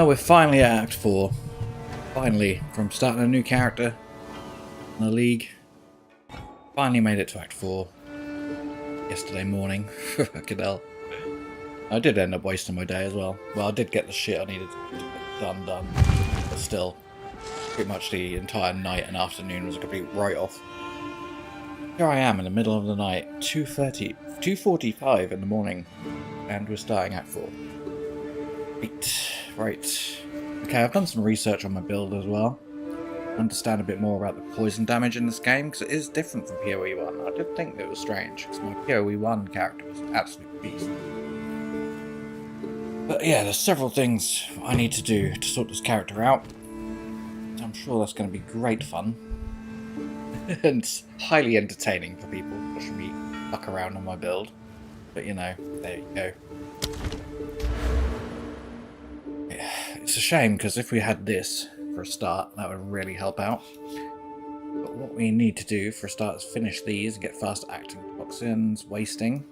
Well, we're finally at Act 4. Finally, from starting a new character in the league. Finally made it to Act 4. Yesterday morning. Fucking hell. I did end up wasting my day as well. Well, I did get the shit I needed to get done. But still, pretty much the entire night and afternoon was a complete write-off. Here I am in the middle of the night, 2:45 in the morning, and we're starting Act 4. Right. Okay, I've done some research on my build as well. Understand a bit more about the poison damage in this game, because it is different from PoE 1. I did think it was strange, because my PoE 1 character was an absolute beast. But yeah, there's several things I need to do to sort this character out. So I'm sure that's going to be great fun. And highly entertaining for people watching me fuck around on my build. But you know, there you go. Yeah, it's a shame, because if we had this for a start, that would really help out. But what we need to do for a start is finish these and get fast acting toxins, wasting.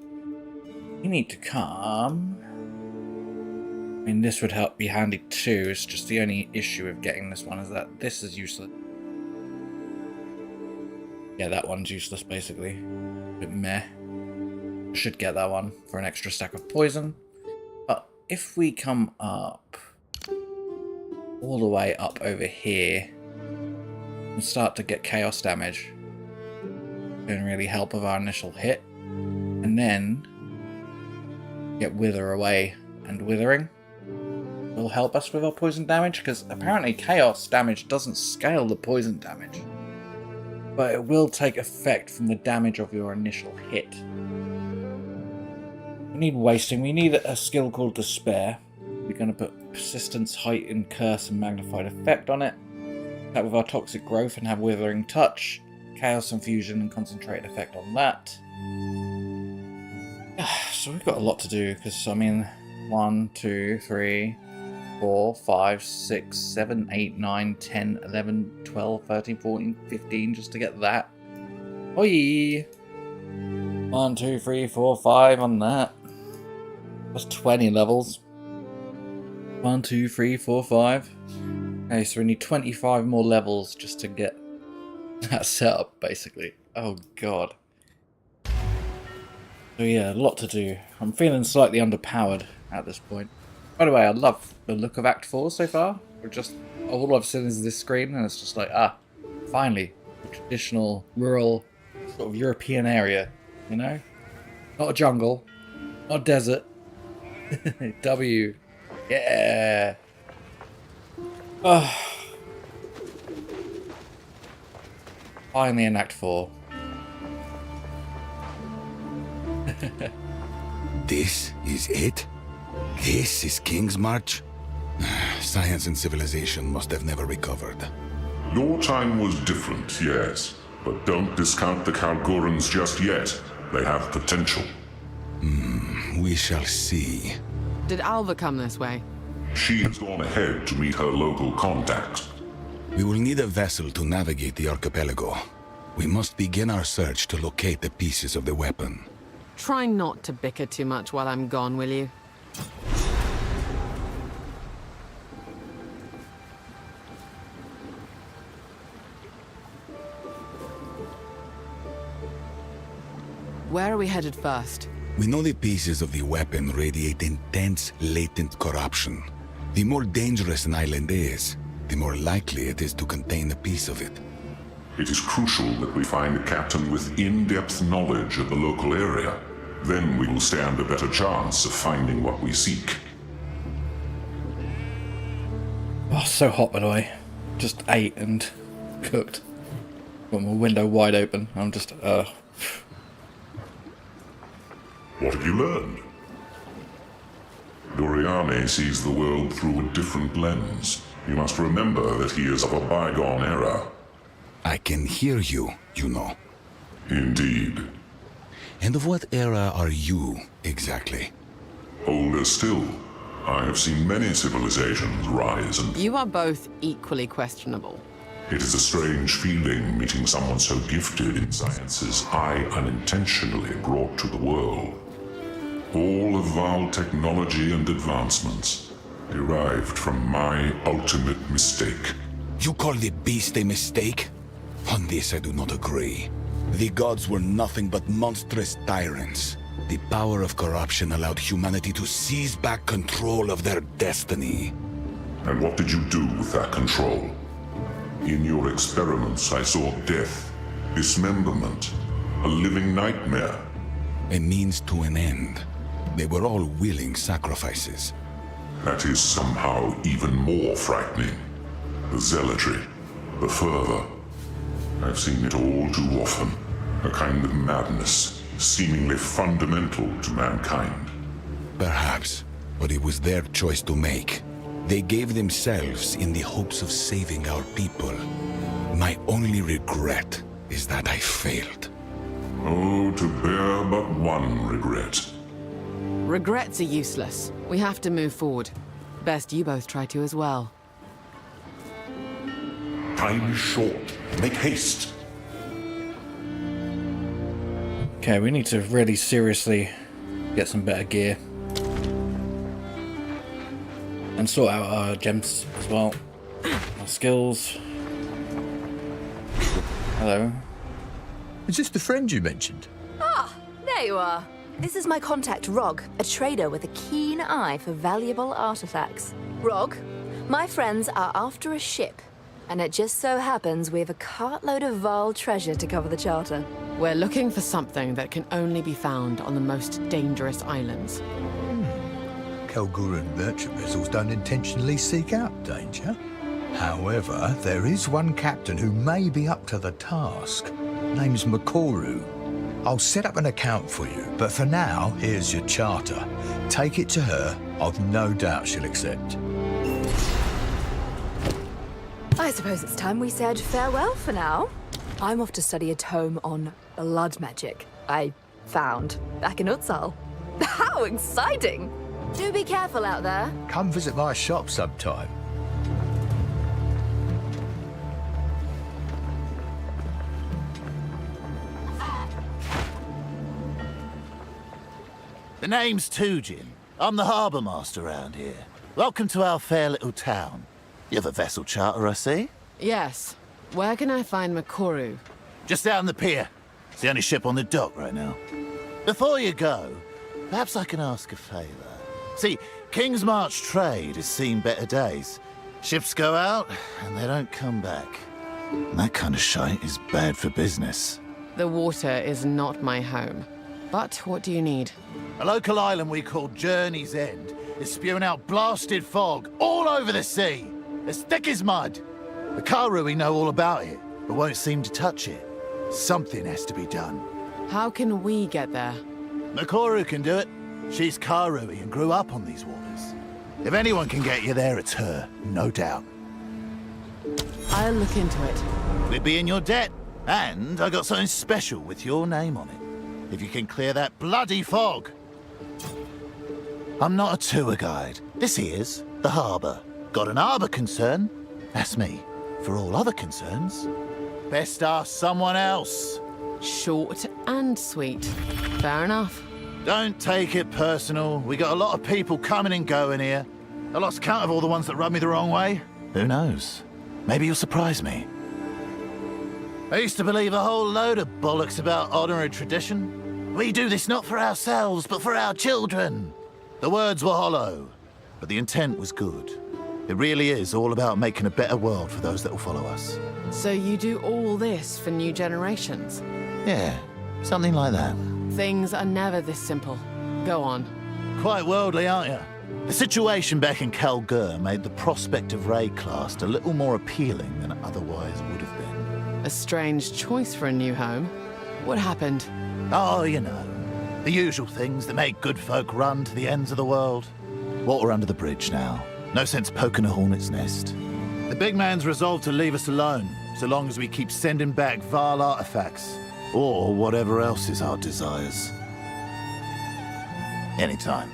We need to come... I mean, this would help be handy too. It's just the only issue with getting this one is that this is useless. Yeah, that one's useless basically. A bit meh. I should get that one for an extra stack of poison. But if we come up all the way up over here and start to get chaos damage, it can really help with our initial hit. And then get wither away, and withering will help us with our poison damage, because apparently chaos damage doesn't scale the poison damage, but it will take effect from the damage of your initial hit. We need wasting. We need a skill called Despair. We're going to put Persistence, Heightened, Curse and Magnified Effect on it. That with our Toxic Growth and have Withering Touch, Chaos Infusion and Concentrated Effect on that. So we've got a lot to do, because I mean 1, 2, 3, 4, 5, 6, 7, 8, 9, 10, 11, 12, 13, 14, 15 just to get that. Oi! 1, 2, 3, 4, 5 on that. That's 20 levels. 1, 2, 3, 4, 5. Okay, so we need 25 more levels just to get that set up, basically. Oh god. So yeah, a lot to do. I'm feeling slightly underpowered at this point. By the way, I love the look of Act 4 so far. We're just, all I've seen is this screen, and it's just like, finally, a traditional, rural, sort of European area, you know? Not a jungle, not a desert. W. Yeah. Finally in Act 4. This is it? This is King's March? Science and civilization must have never recovered. Your time was different, yes. But don't discount the Kalgorans just yet. They have potential. We shall see. Did Alva come this way? She has gone ahead to meet her local contacts. We will need a vessel to navigate the archipelago. We must begin our search to locate the pieces of the weapon. Try not to bicker too much while I'm gone, will you? Where are we headed first? We know the pieces of the weapon radiate intense, latent corruption. The more dangerous an island is, the more likely it is to contain a piece of it. It is crucial that we find a captain with in-depth knowledge of the local area. Then we will stand a better chance of finding what we seek. Oh, so hot, by the way. Just ate and cooked. Got my window wide open. I'm just, What have you learned? Doriane sees the world through a different lens. You must remember that he is of a bygone era. I can hear you, you know. Indeed. And of what era are you, exactly? Older still. I have seen many civilizations rise and... You are both equally questionable. It is a strange feeling meeting someone so gifted in sciences I unintentionally brought to the world. All of Val technology and advancements, a derived from my ultimate mistake. You call the beast a mistake? On this I do not agree. The gods were nothing but monstrous tyrants. The power of corruption allowed humanity to seize back control of their destiny. And what did you do with that control? In your experiments, I saw death, dismemberment, a living nightmare. A means to an end. They were all willing sacrifices. That is somehow even more frightening. The zealotry, the fervor. I've seen it all too often. A kind of madness, seemingly fundamental to mankind. Perhaps, but it was their choice to make. They gave themselves in the hopes of saving our people. My only regret is that I failed. Oh, to bear but one regret. Regrets are useless. We have to move forward. Best you both try to as well. Time is short. Make haste. Okay, we need to really seriously get some better gear. And sort out our gems as well. Our skills. Hello. Is this the friend you mentioned? There you are. This is my contact, Rog, a trader with a keen eye for valuable artifacts. Rog, my friends are after a ship, and it just so happens we have a cartload of Val treasure to cover the charter. We're looking for something that can only be found on the most dangerous islands. Kelguran merchant vessels don't intentionally seek out danger. However, there is one captain who may be up to the task. Name's Makoru. I'll set up an account for you, but for now, here's your charter. Take it to her. I've no doubt she'll accept. I suppose it's time we said farewell for now. I'm off to study a tome on blood magic I found back in Exile. How exciting! Do be careful out there. Come visit my shop sometime. The name's Tujin. I'm the harbour master around here. Welcome to our fair little town. You have a vessel charter, I see? Yes. Where can I find Makoru? Just out on the pier. It's the only ship on the dock right now. Before you go, perhaps I can ask a favour. See, King's March trade has seen better days. Ships go out, and they don't come back. And that kind of shite is bad for business. The water is not my home. But what do you need? A local island we call Journey's End is spewing out blasted fog all over the sea, as thick as mud. The Karui know all about it, but won't seem to touch it. Something has to be done. How can we get there? Makoru can do it. She's Karui and grew up on these waters. If anyone can get you there, it's her, no doubt. I'll look into it. We'd be in your debt, and I got something special with your name on it. If you can clear that bloody fog. I'm not a tour guide. This here's the harbour. Got an harbour concern? That's me. For all other concerns, best ask someone else. Short and sweet. Fair enough. Don't take it personal. We got a lot of people coming and going here. I lost count of all the ones that rubbed me the wrong way. Who knows? Maybe you'll surprise me. I used to believe a whole load of bollocks about honour and tradition. We do this not for ourselves, but for our children. The words were hollow, but the intent was good. It really is all about making a better world for those that will follow us. So you do all this for new generations? Yeah, something like that. Things are never this simple. Go on. Quite worldly, aren't you? The situation back in Kalgur made the prospect of raid class a little more appealing than it otherwise would have been. A strange choice for a new home. What happened? Oh, you know, the usual things that make good folk run to the ends of the world. Water under the bridge now. No sense poking a hornet's nest. The big man's resolved to leave us alone, so long as we keep sending back Val artifacts. Or whatever else is our desires. Anytime.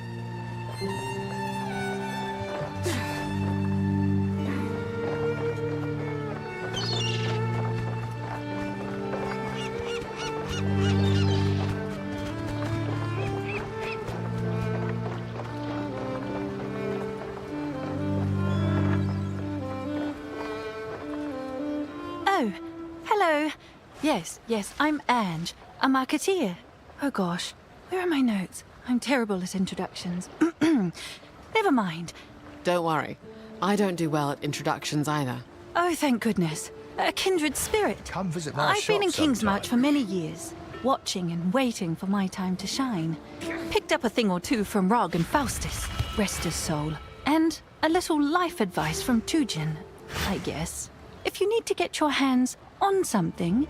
Yes, I'm Ange, a marketeer. Oh gosh, where are my notes? I'm terrible at introductions. Never mind. Don't worry. I don't do well at introductions either. Oh, thank goodness. A kindred spirit. Come visit my I've been in shop Kingsmarch sometime. for many years, watching and waiting for my time to shine. Picked up a thing or two from Rog and Faustus, rest his soul. And a little life advice from Tujin, I guess. If you need to get your hands on something,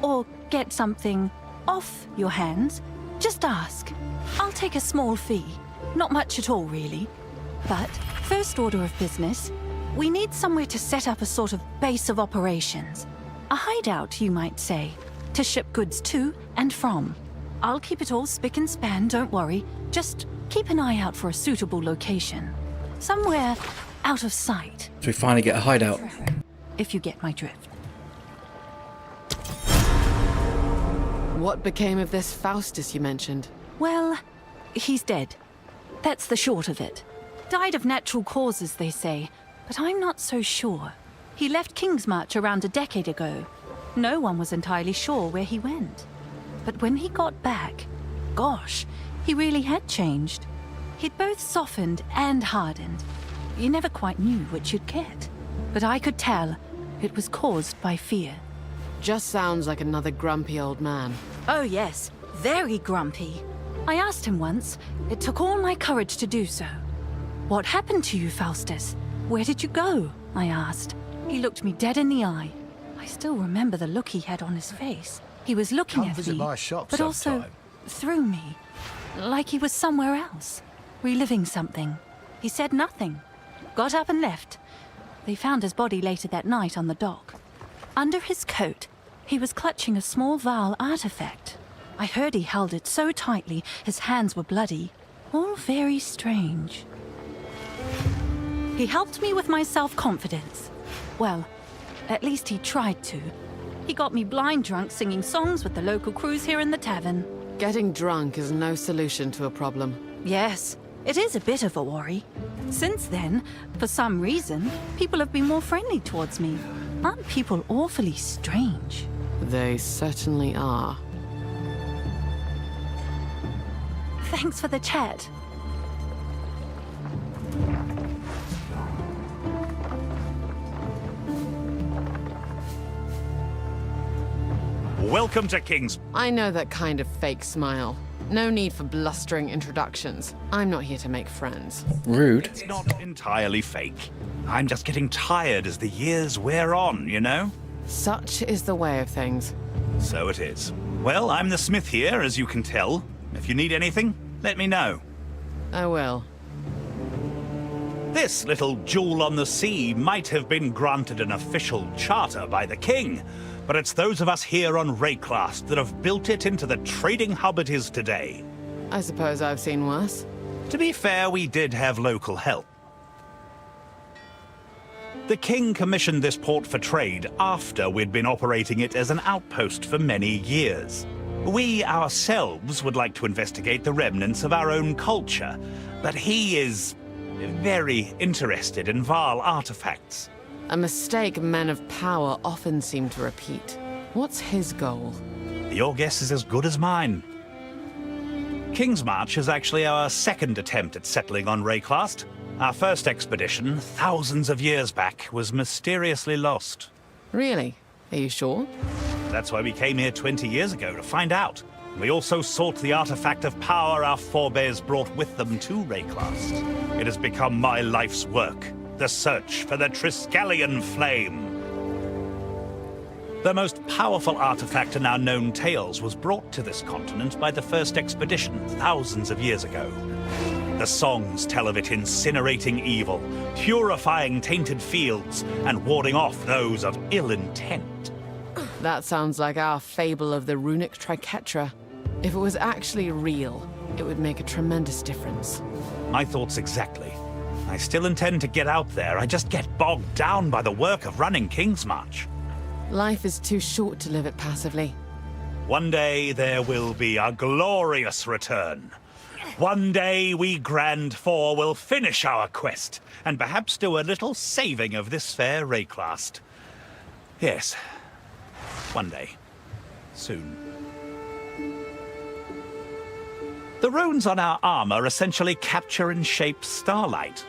or get something off your hands, just ask. I'll take a small fee. Not much at all, really. But, first order of business, we need somewhere to set up a sort of base of operations. A hideout, you might say, to ship goods to and from. I'll keep it all spick and span, don't worry. Just keep an eye out for a suitable location. Somewhere out of sight, So we finally get a hideout. if you get my drift. What became of this Faustus you mentioned? Well, he's dead. That's the short of it. Died of natural causes, they say, but I'm not so sure. He left Kingsmarch around a decade ago. No one was entirely sure where he went. But when he got back, gosh, he really had changed. He'd both softened and hardened. You never quite knew which you'd get. But I could tell it was caused by fear. Just sounds like another grumpy old man. Oh yes, very grumpy. I asked him once. It took all my courage to do so. What happened to you, Faustus? Where did you go? I asked. He looked me dead in the eye. I still remember the look he had on his face. He was looking Come at visit me, my shop but also sometime. through me, like he was somewhere else, reliving something. He said nothing. Got up and left. They found his body later that night on the dock. Under his coat, he was clutching a small Vaal artifact. I heard he held it so tightly his hands were bloody. All very strange. He helped me with my self-confidence. Well, at least he tried to. He got me blind drunk singing songs with the local crews here in the tavern. Getting drunk is no solution to a problem. Yes, it is a bit of a worry. Since then, for some reason, people have been more friendly towards me. Aren't people awfully strange? They certainly are. Thanks for the chat. Welcome to King's... I know that kind of fake smile. No need for blustering introductions. I'm not here to make friends. Rude. It's not entirely fake. I'm just getting tired as the years wear on, you know? Such is the way of things. So it is. Well, I'm the smith here, as you can tell. If you need anything, let me know. I will. This little jewel on the sea might have been granted an official charter by the king, but it's those of us here on Rayclast that have built it into the trading hub it is today. I suppose I've seen worse. To be fair, we did have local help. The king commissioned this port for trade after we'd been operating it as an outpost for many years. We ourselves would like to investigate the remnants of our own culture, but he is very interested in Vaal artifacts. A mistake men of power often seem to repeat. What's his goal? Your guess is as good as mine. Kingsmarch is actually our second attempt at settling on Rayclast. Our first expedition, thousands of years back, was mysteriously lost. Really? Are you sure? That's why we came here 20 years ago, to find out. We also sought the artifact of power our forebears brought with them to Rayclast. It has become my life's work, the search for the Triskelion flame. The most powerful artifact in our known tales was brought to this continent by the first expedition thousands of years ago. The songs tell of it incinerating evil, purifying tainted fields, and warding off those of ill intent. That sounds like our fable of the runic triquetra. If it was actually real, it would make a tremendous difference. My thoughts exactly. I still intend to get out there, I just get bogged down by the work of running Kingsmarch. Life is too short to live it passively. One day there will be a glorious return. One day we Grand Four will finish our quest, and perhaps do a little saving of this fair Rayclast. Yes, one day. soon. The runes on our armor essentially capture and shape starlight.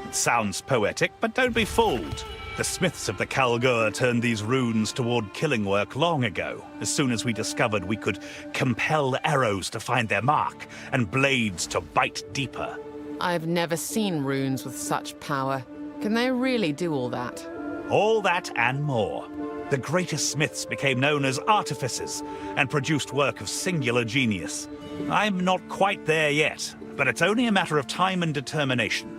It sounds poetic, but don't be fooled. The smiths of the Kalgur turned these runes toward killing work long ago, as soon as we discovered we could compel arrows to find their mark and blades to bite deeper. I've never seen runes with such power. Can they really do all that? All that and more. The greatest smiths became known as artificers and produced work of singular genius. I'm not quite there yet, but it's only a matter of time and determination.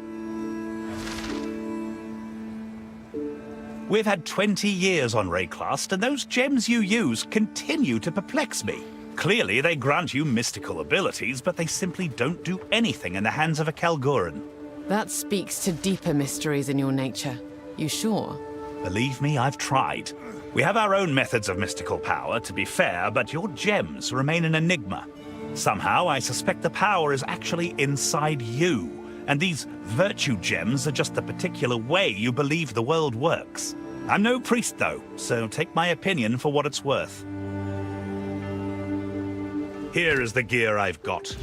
We've had 20 years on Rayclast, and those gems you use continue to perplex me. Clearly, they grant you mystical abilities, but they simply don't do anything in the hands of a Kalguran. That speaks to deeper mysteries in your nature. You sure? Believe me, I've tried. We have our own methods of mystical power, to be fair, but your gems remain an enigma. Somehow, I suspect the power is actually inside you. And these virtue gems are just the particular way you believe the world works. I'm no priest, though, so take my opinion for what it's worth. Here is the gear I've got.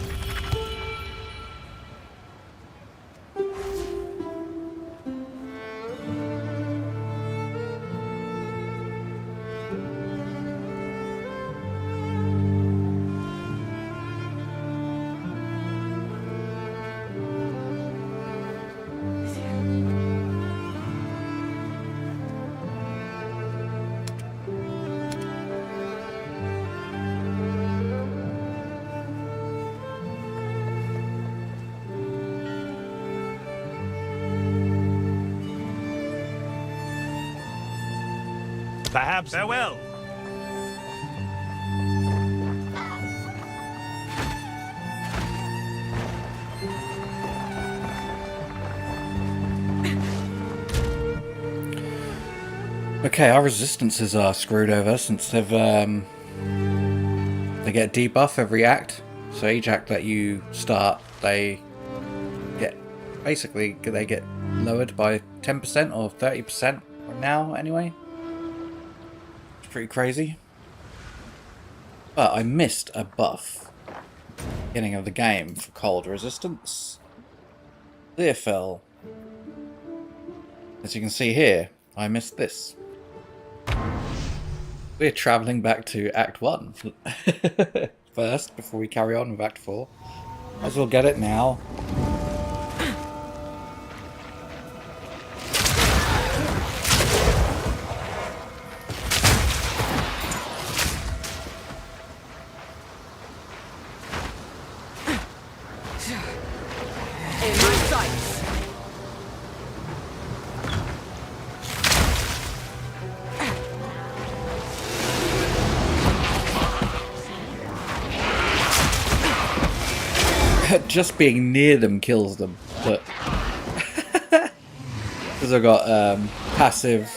Perhaps farewell. Okay, our resistances are screwed over since they get debuff every act. So each act that you start, they get lowered by 10% or 30% now anyway. It's pretty crazy. But I missed a buff beginning of the game for cold resistance. Leofel. As you can see here, I missed this. We're travelling back to Act 1 first, before we carry on with Act 4. Might as well get it now. Just being near them kills them, but because I've got passive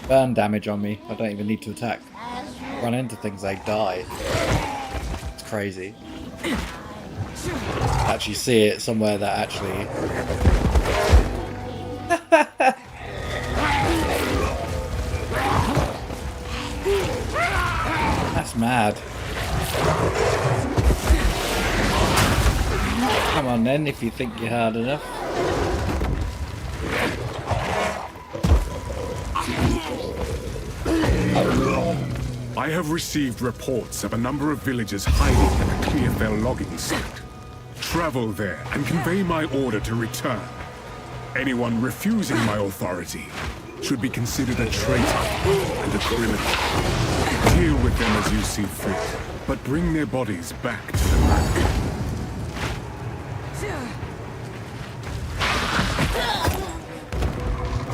burn damage on me, I don't even need to attack. Run into things, they die. It's crazy. Actually see it somewhere that actually... That's mad. Come on then, if you think you're hard enough. I have received reports of a number of villagers hiding at the Clearfell logging site. Travel there and convey my order to return. Anyone refusing my authority should be considered a traitor and a criminal. Deal with them as you see fit, but bring their bodies back to the manor.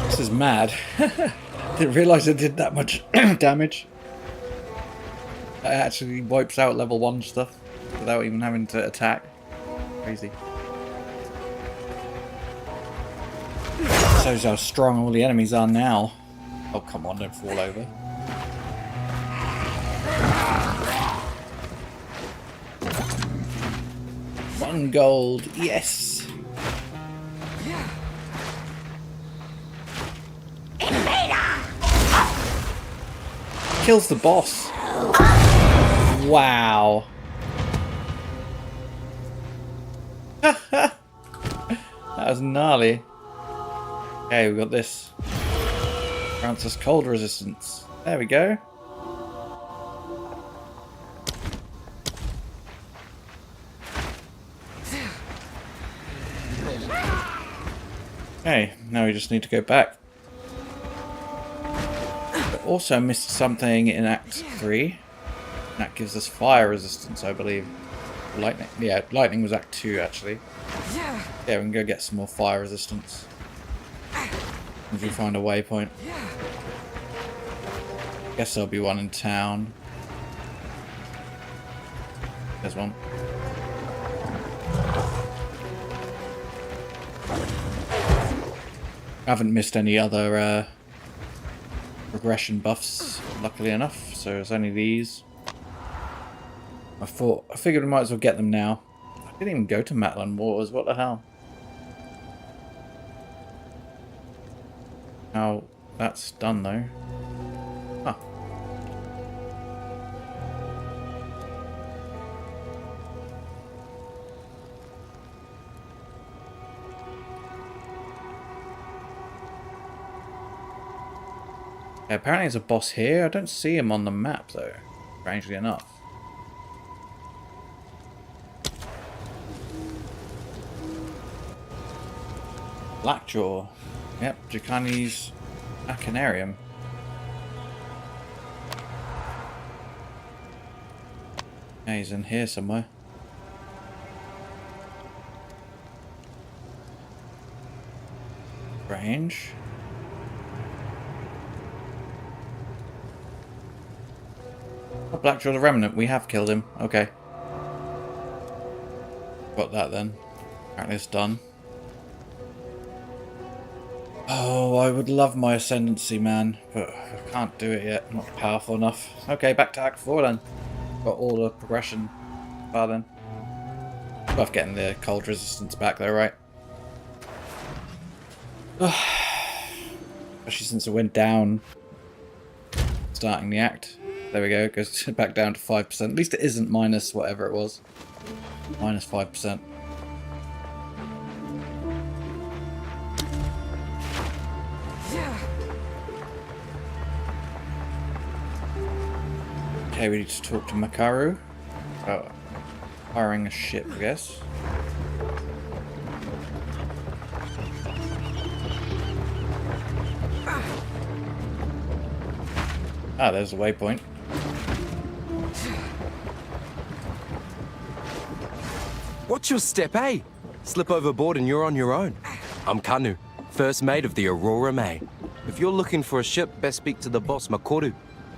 This is mad. Didn't realise it did that much damage. It actually wipes out level 1 stuff without even having to attack. Crazy. Shows how strong all the enemies are now. Oh come on, don't fall over. One gold, yes! Kills the boss. Wow. That was gnarly. Okay, we got this. Grants us cold resistance. There we go. Okay, now we just need to go back. But also missed something in Act 3. That gives us fire resistance, I believe. Lightning. Yeah, lightning was Act 2, actually. Yeah, we can go get some more fire resistance. If we find a waypoint. Guess there'll be one in town. There's one. I haven't missed any other progression buffs, luckily enough, so it's only these. I figured we might as well get them now. I didn't even go to Matland Waters, what the hell? Now that's done though. Huh. Yeah, apparently there's a boss here. I don't see him on the map though, strangely enough. Blackjaw. Yep, Jacani's Acanarium. Yeah, he's in here somewhere. Range. Oh, Blackjaw the Remnant. We have killed him. Okay. Got that then. Apparently it's done. Oh, I would love my Ascendancy, man, but I can't do it yet. I'm not powerful enough. Okay, back to Act 4 then. Got all the progression bar then. Worth getting the cold resistance back though, right? Especially since it went down starting the act. There we go, it goes back down to 5%. At least it isn't minus whatever it was. Minus 5%. Okay, we need to talk to Makaru about hiring a ship, I guess. Ah, there's the waypoint. What's your step, eh? Slip overboard and you're on your own. I'm Kanu, first mate of the Aurora May. If you're looking for a ship, best speak to the boss, Makoru.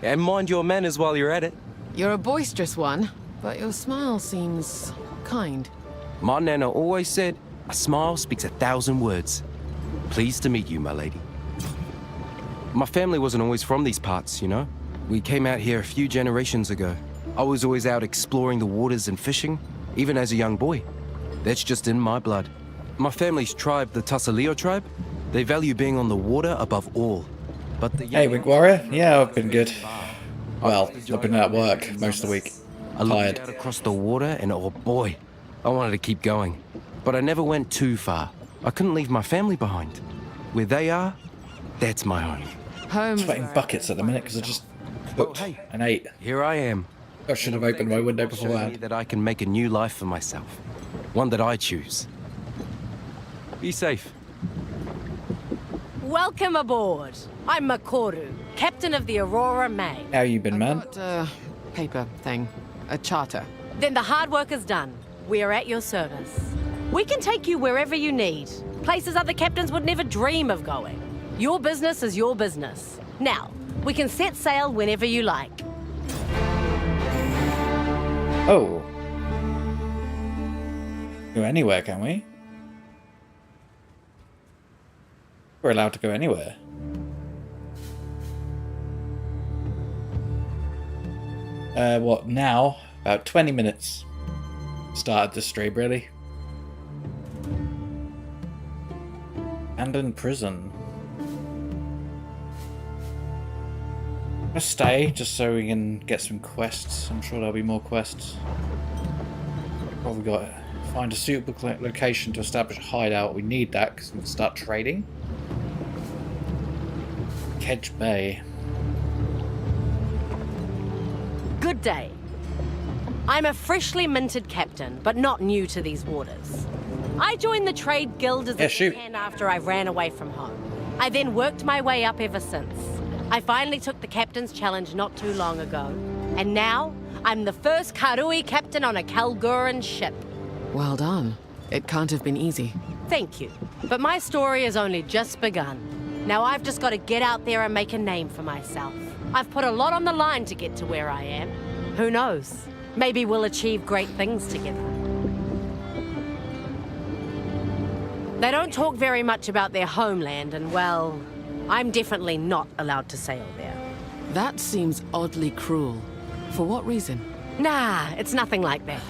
And mind your manners while you're at it. You're a boisterous one, but your smile seems kind. My nana always said, a smile speaks 1,000 words. Pleased to meet you, my lady. My family wasn't always from these parts, you know? We came out here a few generations ago. I was always out exploring the waters and fishing, even as a young boy. That's just in my blood. My family's tribe, the Tassalio tribe, they value being on the water above all. But the hey, Wink Warrior. Yeah, I've been good. Well, I've been at work most of the week. I looked out across the water and oh boy, I wanted to keep going. But I never went too far. I couldn't leave my family behind. Where they are, that's my home. I'm sweating buckets at the minute because I just cooked and ate. Here I am. I should have opened my window beforehand. That I can make a new life for myself. One that I choose. Be safe. Welcome aboard. I'm Makoru, captain of the Aurora May. How you been, man? Got a paper thing. A charter. Then the hard work is done. We are at your service. We can take you wherever you need. Places other captains would never dream of going. Your business is your business. Now, we can set sail whenever you like. Oh. Go anywhere, can we? We're allowed to go anywhere. What now? About 20 minutes. Started the stream, really. Abandoned prison. Let's stay, just so we can get some quests. I'm sure there'll be more quests. What have we got? Find a suitable location to establish a hideout. We need that because we can start trading. Kedge Bay. Good day. I'm a freshly minted captain, but not new to these waters. I joined the trade guild as a deckhand after I ran away from home. I then worked my way up ever since. I finally took the captain's challenge not too long ago, and now I'm the first Karui captain on a Kalguran ship. Well done. It can't have been easy. Thank you, but my story has only just begun. Now I've just got to get out there and make a name for myself. I've put a lot on the line to get to where I am. Who knows? Maybe we'll achieve great things together. They don't talk very much about their homeland, and well, I'm definitely not allowed to sail there. That seems oddly cruel. For what reason? Nah, it's nothing like that.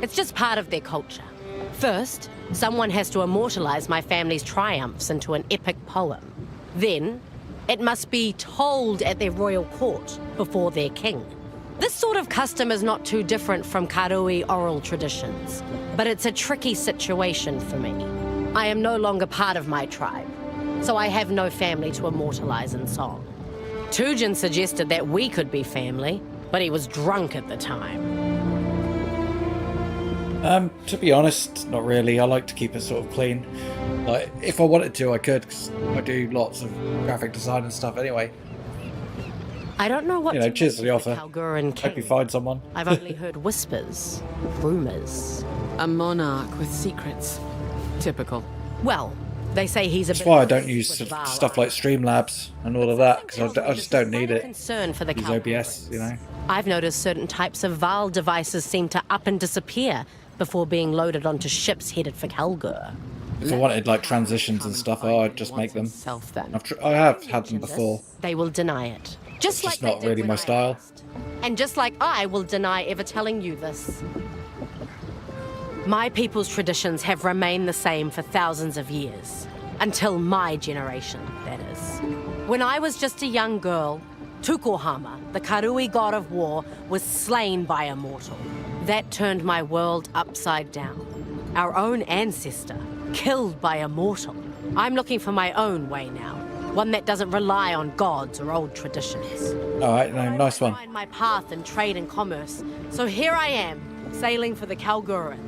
It's just part of their culture. First, someone has to immortalize my family's triumphs into an epic poem. Then, it must be told at their royal court before their king. This sort of custom is not too different from Karui oral traditions, but it's a tricky situation for me. I am no longer part of my tribe, so I have no family to immortalize in song. Tujin suggested that we could be family, but he was drunk at the time. To be honest, not really. I like to keep it sort of clean. Like, if I wanted to, I could, because I do lots of graphic design and stuff anyway. I don't know what cheers for the offer. Kalguran king. Hope you find someone. I've only heard whispers, rumors. A monarch with secrets. Typical. Well, they say he's a That's why I don't use stuff like Streamlabs and all of that, because I just don't need it. Concern for the use OBS, you know. I've noticed certain types of Val devices seem to up and disappear before being loaded onto ships headed for Kalgur. If I wanted like transitions and stuff, I'd just make them. I have had them before. They will deny it. It's just not really my style. And just like I will deny ever telling you this. My people's traditions have remained the same for thousands of years. Until my generation, that is. When I was just a young girl, Tukohama, the Karui god of war, was slain by a mortal. That turned my world upside down. Our own ancestor, killed by a mortal. I'm looking for my own way now. One that doesn't rely on gods or old traditions. Alright, no, nice one. I find my path in trade and commerce. So here I am, sailing for the Kalgurans.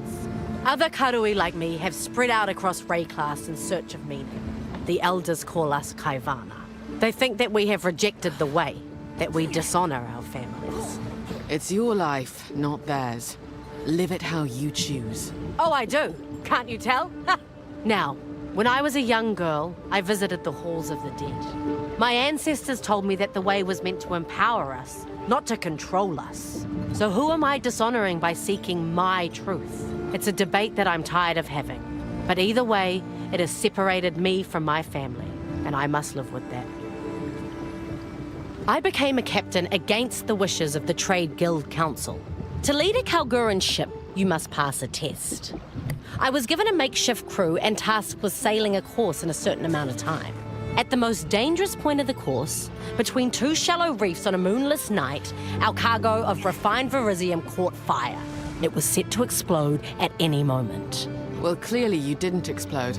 Other Karui like me have spread out across Rayclass in search of meaning. The elders call us Kaivana. They think that we have rejected the way, that we dishonor our families. It's your life, not theirs. Live it how you choose. Oh, I do. Can't you tell? Now, when I was a young girl, I visited the halls of the dead. My ancestors told me that the way was meant to empower us, not to control us. So who am I dishonoring by seeking my truth? It's a debate that I'm tired of having. But either way, it has separated me from my family, and I must live with that. I became a captain against the wishes of the Trade Guild Council. To lead a Kalguran ship, you must pass a test. I was given a makeshift crew and tasked with sailing a course in a certain amount of time. At the most dangerous point of the course, between two shallow reefs on a moonless night, our cargo of refined verisium caught fire. It was set to explode at any moment. Well, clearly you didn't explode.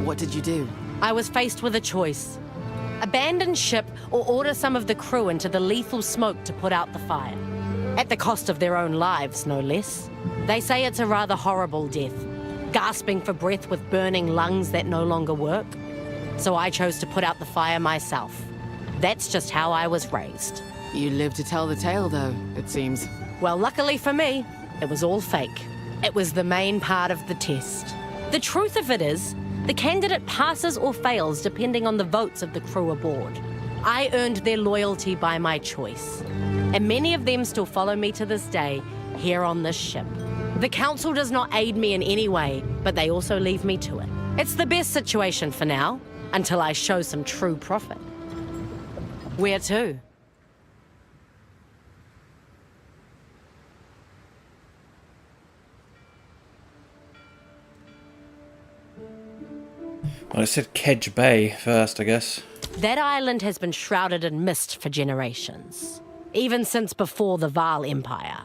What did you do? I was faced with a choice. Abandon ship or order some of the crew into the lethal smoke to put out the fire. At the cost of their own lives, no less. They say it's a rather horrible death, gasping for breath with burning lungs that no longer work. So I chose to put out the fire myself. That's just how I was raised. You live to tell the tale, though, it seems. Well, luckily for me, it was all fake. It was the main part of the test. The truth of it is, the candidate passes or fails depending on the votes of the crew aboard. I earned their loyalty by my choice. And many of them still follow me to this day, here on this ship. The council does not aid me in any way, but they also leave me to it. It's the best situation for now, until I show some true profit. Where to? Well, it said Kedge Bay first, I guess. That island has been shrouded in mist for generations, even since before the Vaal Empire.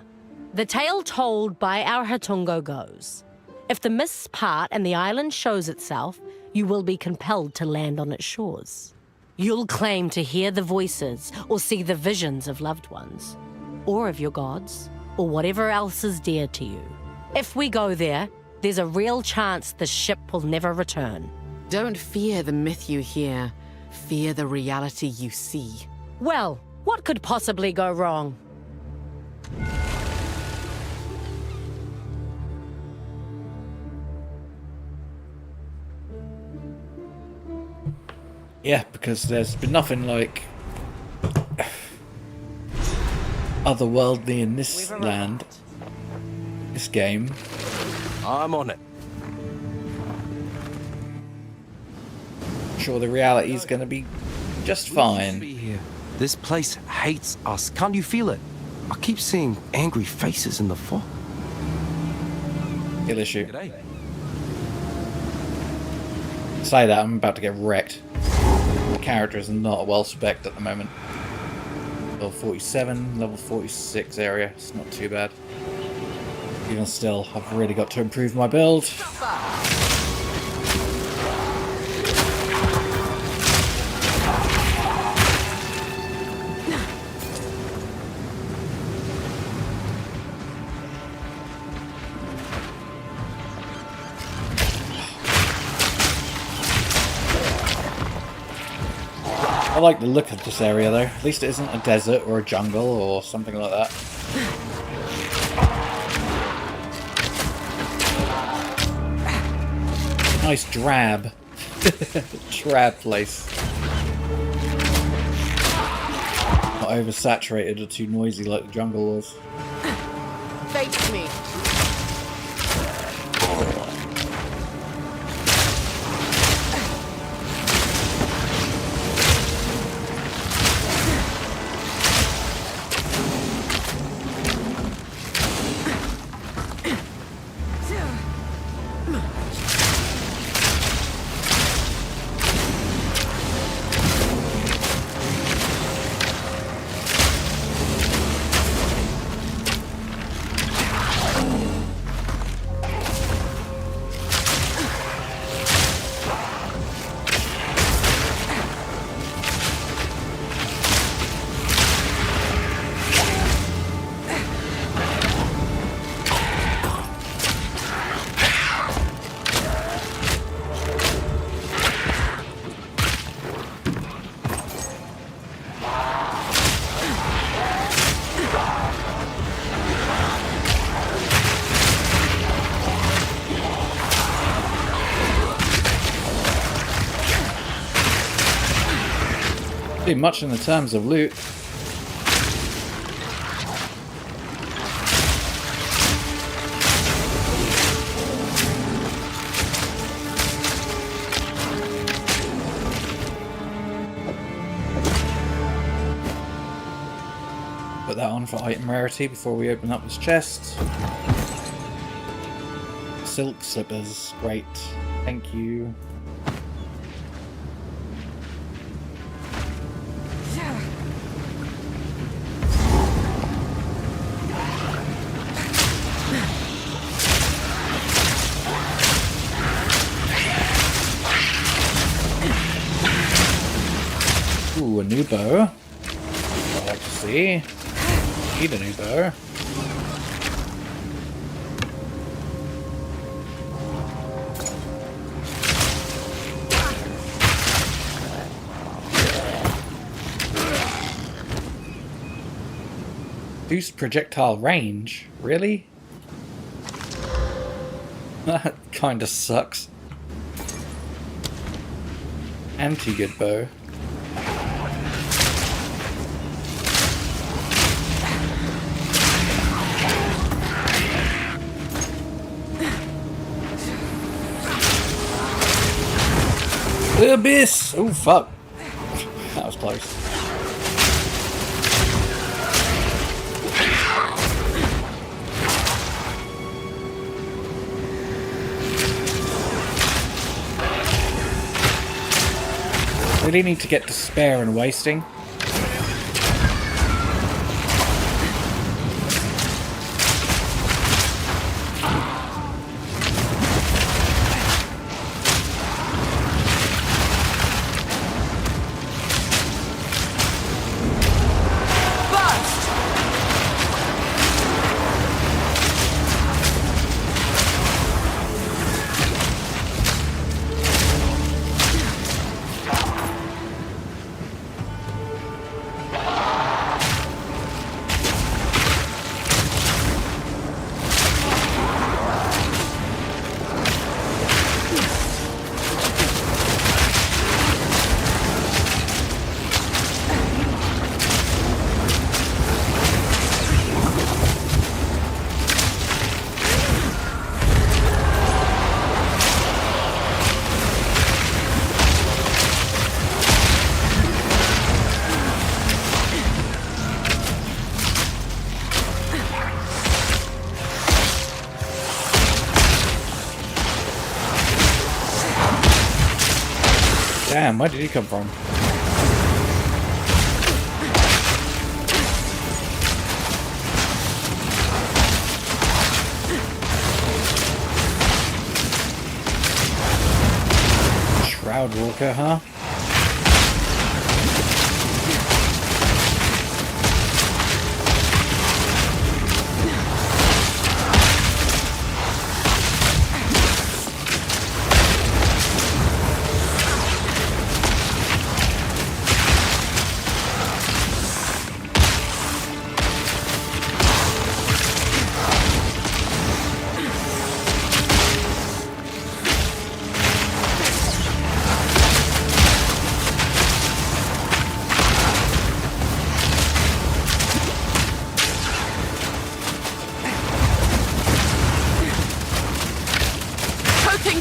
The tale told by our Hatungo goes, if the mists part and the island shows itself, you will be compelled to land on its shores. You'll claim to hear the voices or see the visions of loved ones, or of your gods, or whatever else is dear to you. If we go there, there's a real chance the ship will never return. Don't fear the myth you hear. Fear the reality you see. Well, what could possibly go wrong? Yeah, because there's been nothing like otherworldly in this land, this game. I'm on it. Sure, the reality is going to be just Be fine. here. This place hates us. Can't you feel it? I keep seeing angry faces in the fog. Kill issue. G'day. Say that, I'm about to get wrecked. The character is not well spec'd at the moment. Level 47, level 46 area. It's not too bad. Even still, I've really got to improve my build. I like the look of this area though. At least it isn't a desert or a jungle or something like that. Nice drab. Drab place. Not oversaturated or too noisy like the jungle was. Face me. Much in the terms of loot. Put that on for item rarity before we open up this chest. Silk slippers, great. Thank you. Ooh, a new bow. I'd like to see. Need a new bow. Boost projectile range? Really? That kinda sucks. Anti-good bow. Abyss! Oh fuck. That was close. really need to get Despair and Wasting. Damn, where did he come from? Shroud Walker, huh?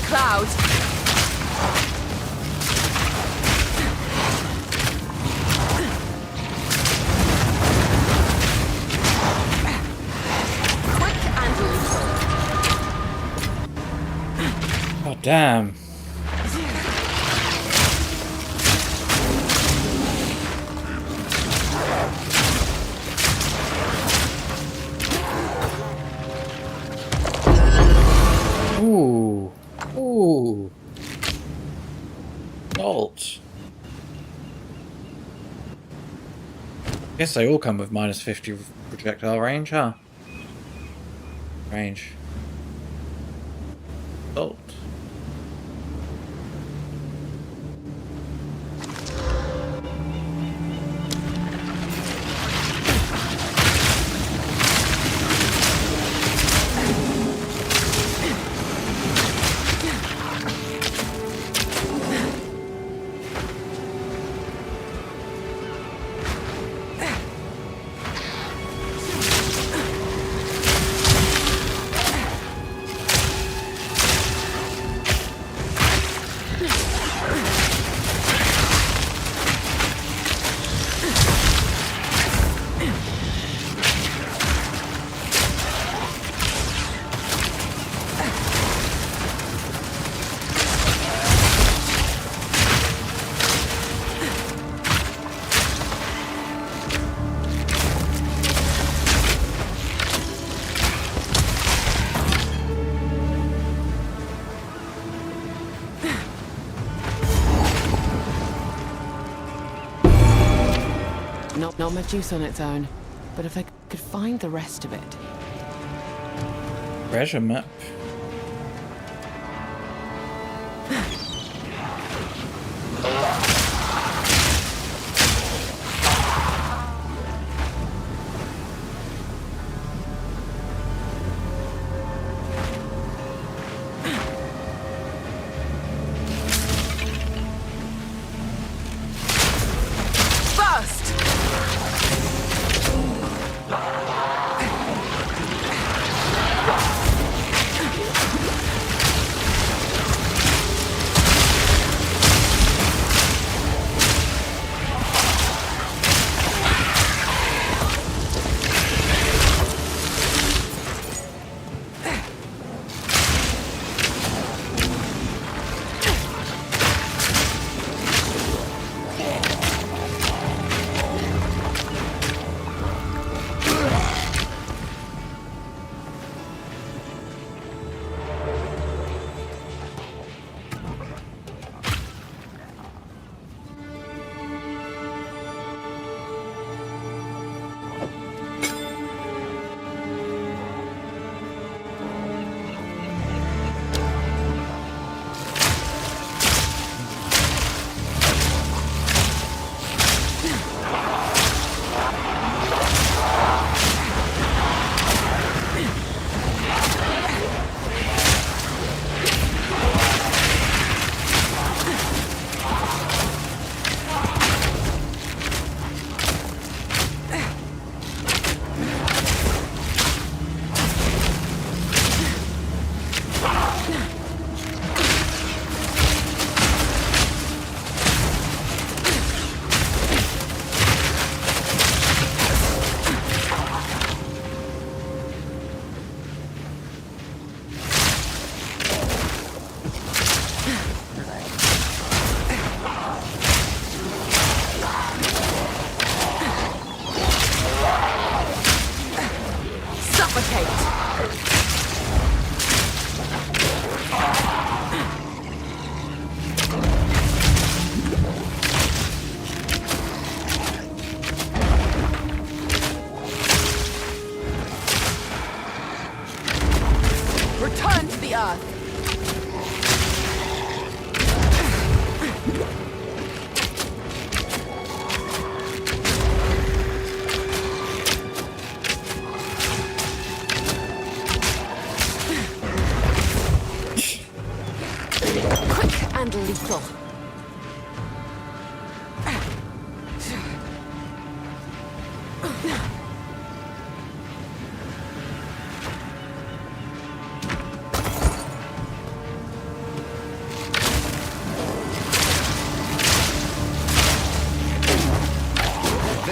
Clouds. Quick and loose. Oh, damn. Ooh. Ooh. Bolt. Guess they all come with minus 50 projectile range, huh? Range. Bolt. Not much use on its own, but if I could find the rest of it. Treasure map.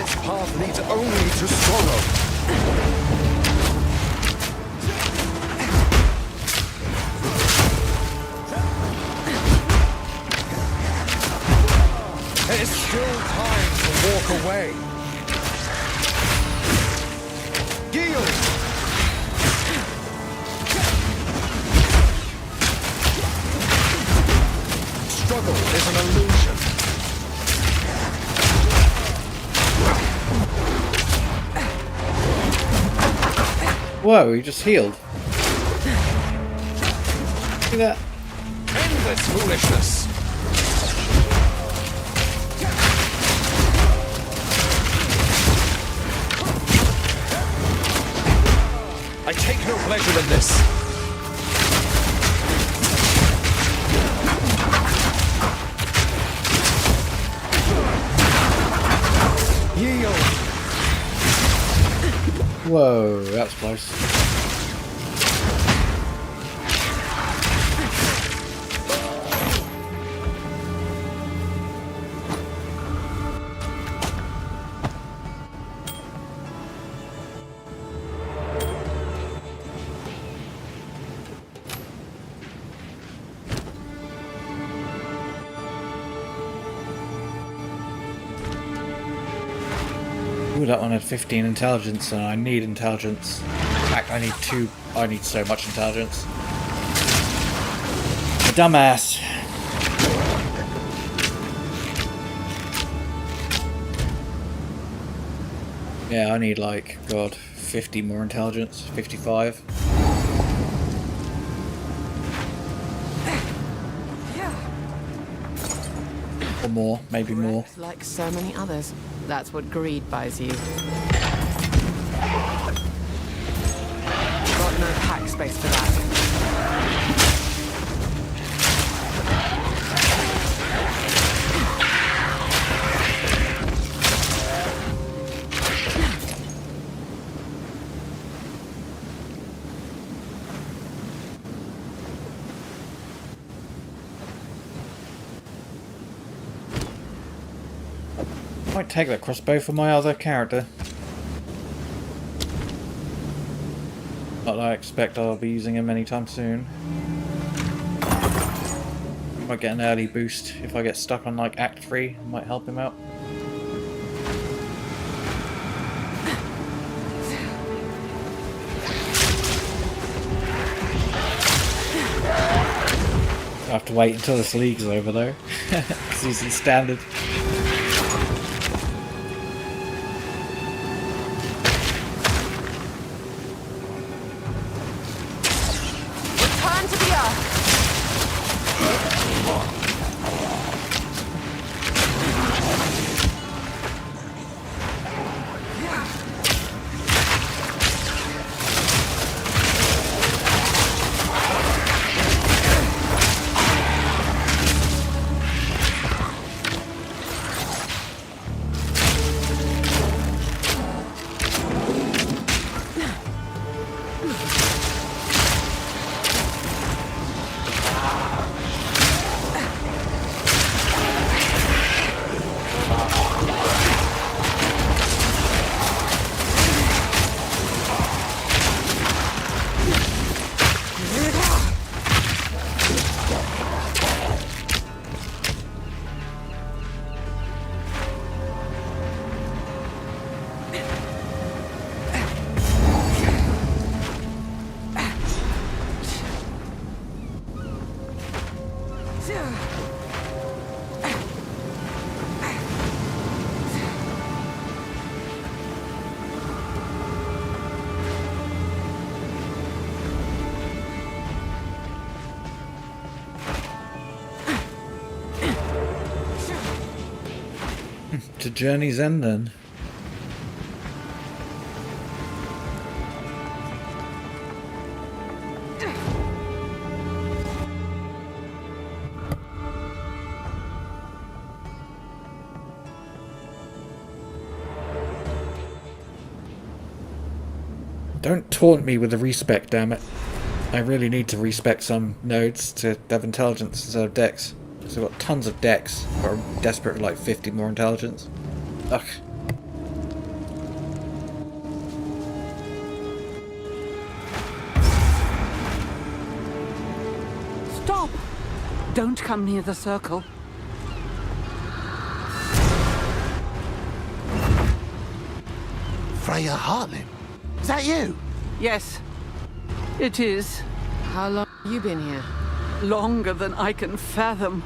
This path leads only to sorrow. There's still time to walk away. Yield! Struggle is an illusion. Whoa, he just healed. See that? End this foolishness. I take no pleasure in this. Yield. Whoa, that's close. Ooh, that one had 15 intelligence, and I need intelligence. In fact, I need 2. I need so much intelligence. A dumbass. Yeah, I need like, God, 50 more intelligence. 55. Or more, maybe more. Like so many others. That's what greed buys you. Got no pack space for that. Might take that crossbow for my other character. Not that I expect I'll be using him anytime soon. Might get an early boost if I get stuck on like Act 3. Might help him out. I have to wait until this league's over though, because he's in standard. To Journey's End then. Don't taunt me with the respec, damn it. I really need to respec some nodes to have intelligence instead of dex. So I've got tons of dex, but I'm desperate for like 50 more intelligence. Ugh. Don't come near the circle. Freya Hartlin? Is that you? Yes, it is. How long have you been here? Longer than I can fathom.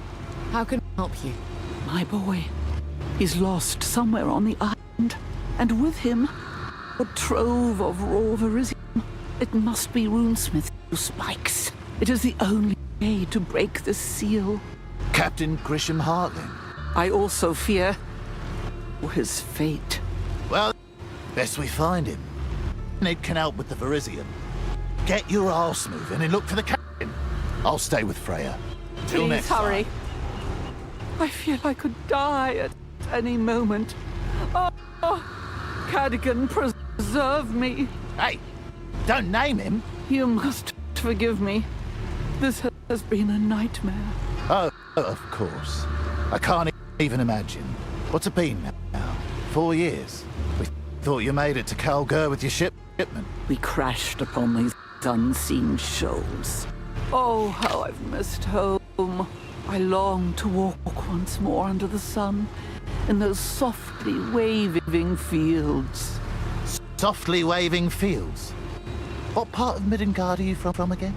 How can I help you? My boy. He's lost somewhere on the island. And with him, a trove of raw Verisium. It must be runesmith's spikes. It is the only way to break the seal. Captain Grisham Hartlin? I also fear his fate. Well, best we find him. It can help with the Verisium. Get your arse moving and look for the captain. I'll stay with Freya. Till Please next hurry. time. I feel I could die at any moment. Oh, Cadogan, preserve me. Hey, don't name him. You must forgive me. This has been a nightmare. Oh, of course. I can't even imagine. What's it been now? 4 years? We thought you made it to Kalgur with your shipment. We crashed upon these unseen shoals. Oh, how I've missed home. I long to walk once more under the sun in those softly waving fields. Softly waving fields? What part of Midgard are you from again?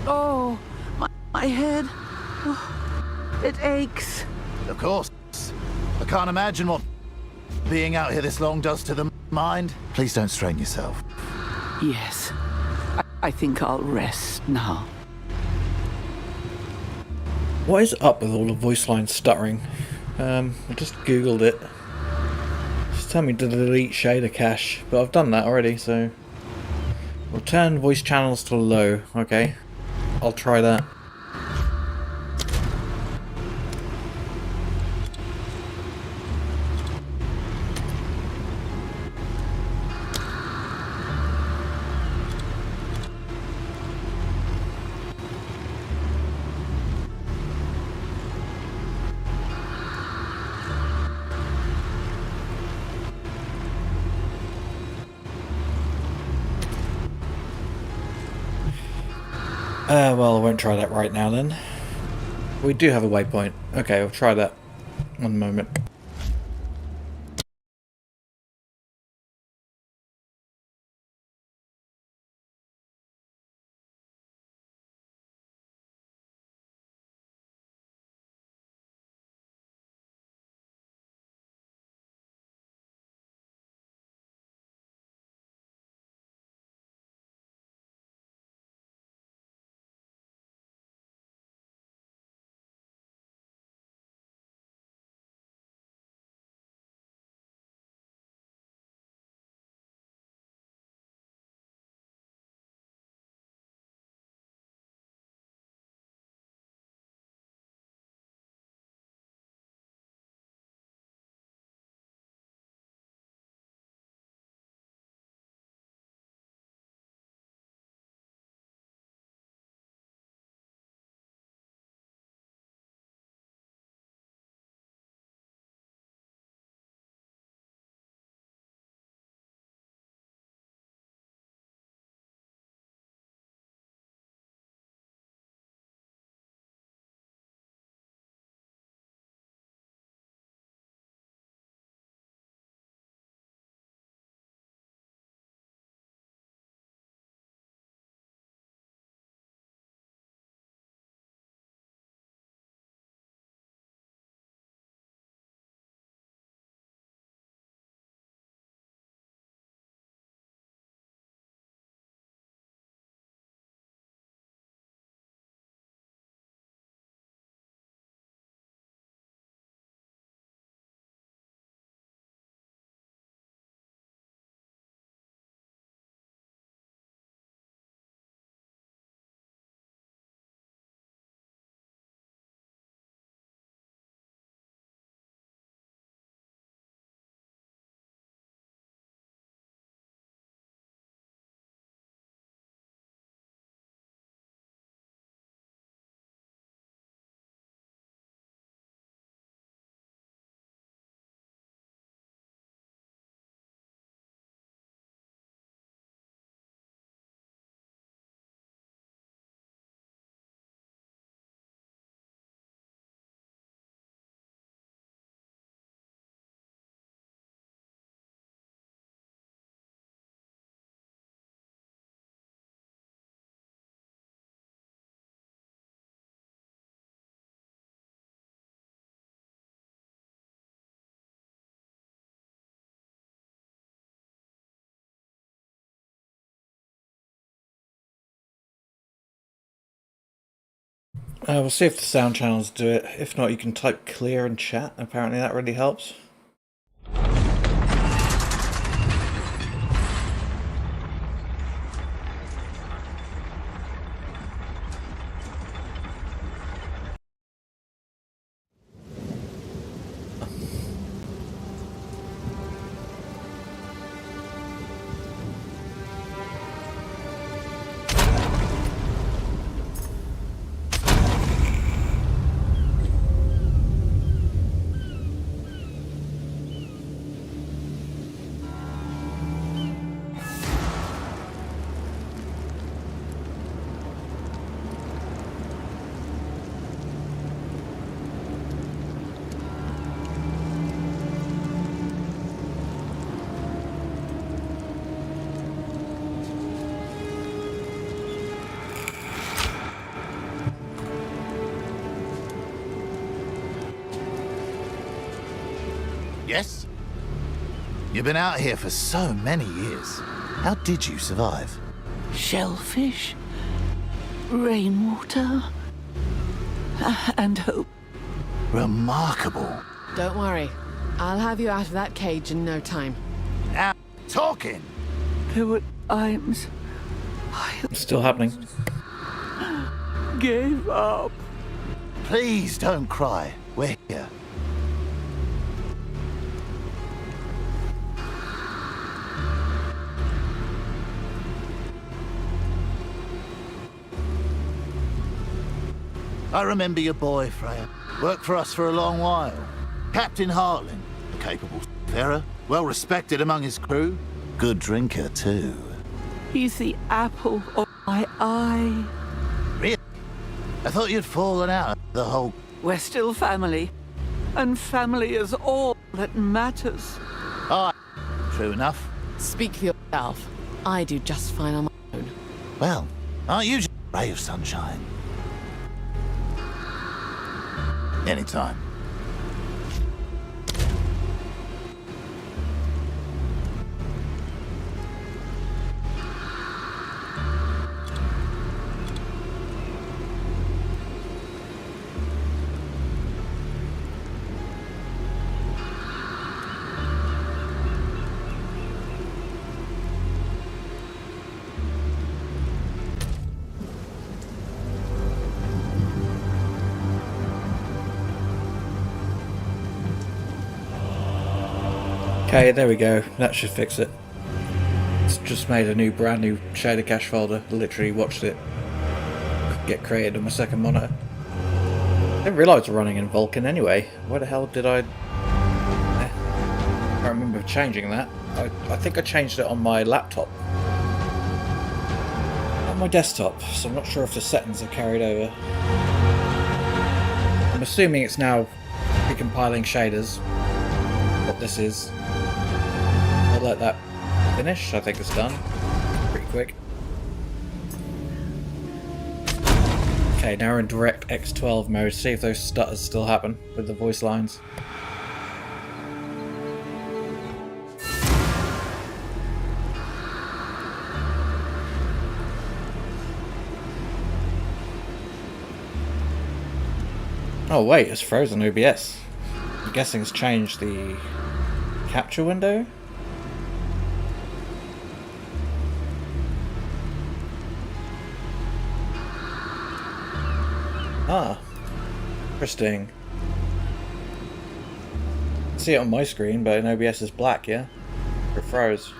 Oh, my head. Oh, it aches. Of course. I can't imagine what being out here this long does to the mind. Please don't strain yourself. Yes. I think I'll rest now. What is up with all the voice lines stuttering? I just googled it. Just tell me to delete shader cache, but I've done that already, so... We'll turn voice channels to low, okay. I'll try that. Well, I won't try that right now then. We do have a waypoint. Okay, I'll try that. One moment. We'll see if the sound channels do it. If not, you can type clear in chat. Apparently that really helps. Yes? You've been out here for so many years. How did you survive? Shellfish, rainwater, and hope. Remarkable. Don't worry. I'll have you out of that cage in no time. Now, talking. There were times It's still happening. gave up. Please don't cry. We're here. I remember your boy, Freya. Worked for us for a long while. Captain Hartling, a capable seafarer, well respected among his crew. Good drinker, too. He's the apple of my eye. Really? I thought you'd fallen out of the whole... We're still family, and family is all that matters. Ah, true enough. Speak for yourself. I do just fine on my own. Well, aren't you just a ray of sunshine? Anytime. Okay, there we go. That should fix it. It's just made a brand new shader cache folder. Literally watched it get created on my second monitor. I didn't realise we're running in Vulkan anyway. Where the hell did I... I remember changing that. I think I changed it on my laptop. On my desktop, so I'm not sure if the settings are carried over. I'm assuming it's now recompiling shaders. What this is. I'll let that finish. I think it's done. Pretty quick. Okay, now we're in direct X12 mode. See if those stutters still happen with the voice lines. Oh wait, it's frozen OBS. I'm guessing it's changed the capture window? Ah, interesting. I see it on my screen, but in OBS is black, yeah? It froze.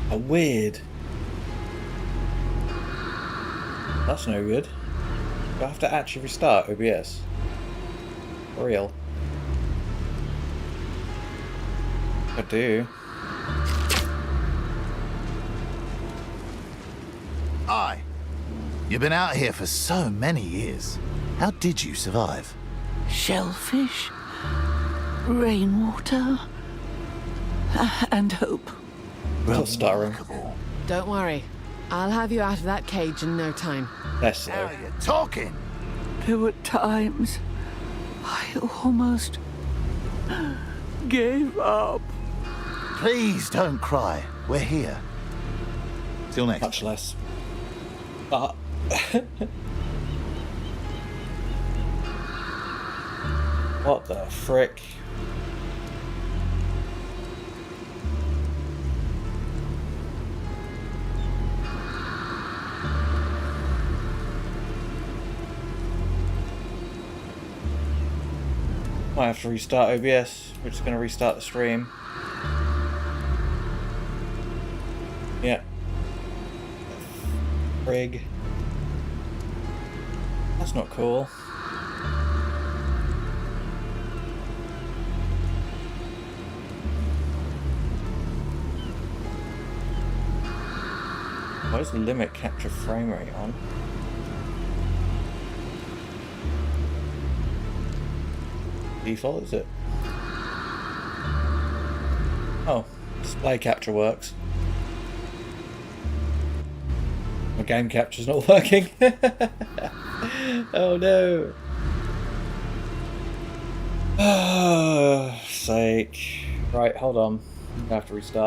Oh, weird. That's no good. Do I have to actually restart OBS? For real? I do. Aye. You've been out here for so many years. How did you survive? Shellfish, rainwater, and hope. Still stuttering. Don't worry. I'll have you out of that cage in no time. That's Now you're talking. There were times I almost gave up. Please don't cry. We're here. Till next. Much less. But what the frick? Might have to restart OBS. We're just going to restart the stream. Yeah. Frig. That's not cool. Why is the limit capture frame rate on? Default, is it? Oh, display capture works. My game capture's not working. Oh no. Oh, sake. Right, hold on. I'm gonna have to restart.